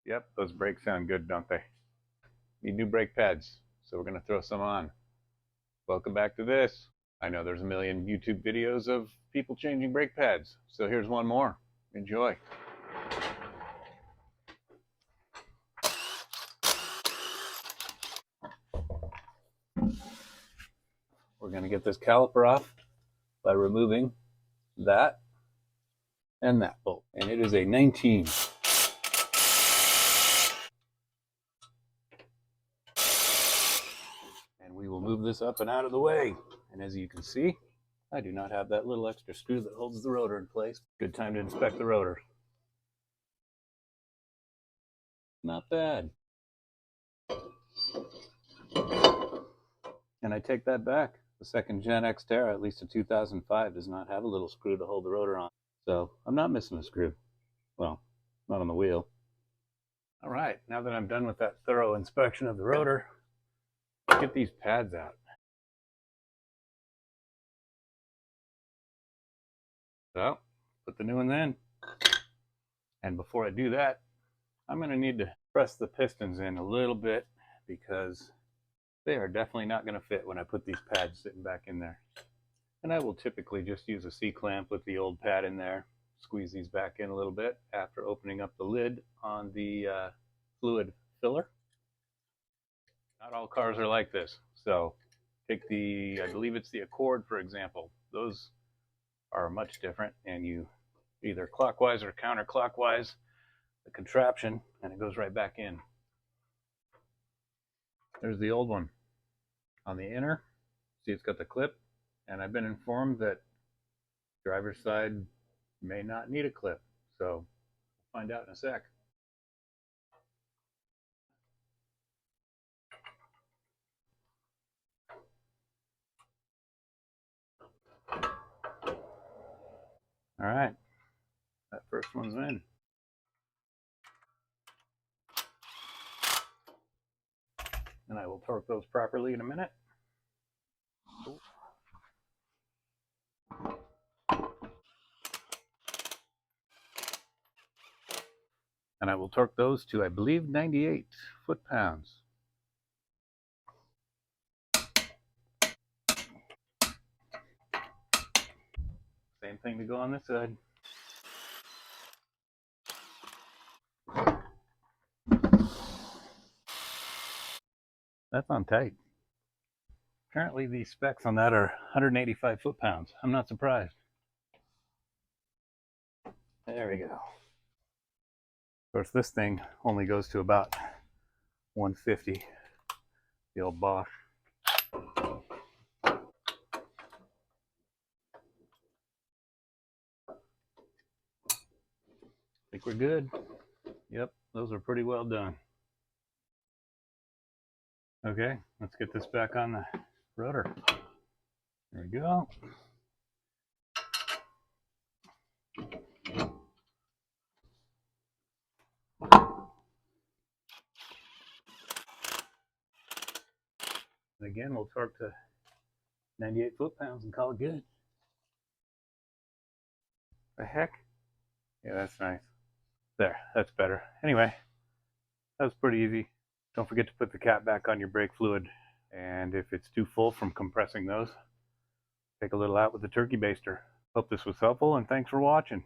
Yep, those brakes sound good, don't they? Need new brake pads, so we're going to throw some on. Welcome back to this. I know there's a million YouTube videos of people changing brake pads, so here's one more. Enjoy. We're going to get this caliper off by removing that and that bolt. And it is a 19. And we will move this up and out of the way. And as you can see, I do not have that little extra screw that holds the rotor in place. Good time to inspect the rotor. Not bad. And I take that back. The second gen Xterra, at least a 2005, does not have a little screw to hold the rotor on. So I'm not missing a screw. Well, not on the wheel. All right, now that I'm done with that thorough inspection of the rotor, let's get these pads out. So, put the new ones in. And before I do that, I'm going to need to press the pistons in a little bit because they are definitely not going to fit when I put these pads sitting back in there. And I will typically just use a C-clamp with the old pad in there, squeeze these back in a little bit after opening up the lid on the fluid filler. Not all cars are like this. So take the, I believe it's the Accord, for example. Those are much different, and you either clockwise or counterclockwise the contraption, and it goes right back in. There's the old one. On the inner, see it's got the clip, and I've been informed that driver's side may not need a clip, so we'll find out in a sec. All right, that first one's in. And I will torque those properly in a minute. And I will torque those to, I believe, 98 foot-pounds. Same thing to go on this side. That's on tight. Apparently the specs on that are 185 foot-pounds. I'm not surprised. There we go. Of course, this thing only goes to about 150. The old Bosch. I think we're good. Yep, those are pretty well done. Okay, let's get this back on the rotor. There we go. And again, we'll torque to 98 foot-pounds and call it good. The heck? Yeah, that's nice. There, that's better. Anyway, that was pretty easy. Don't forget to put the cap back on your brake fluid. And if it's too full from compressing those, take a little out with the turkey baster. Hope this was helpful, and thanks for watching.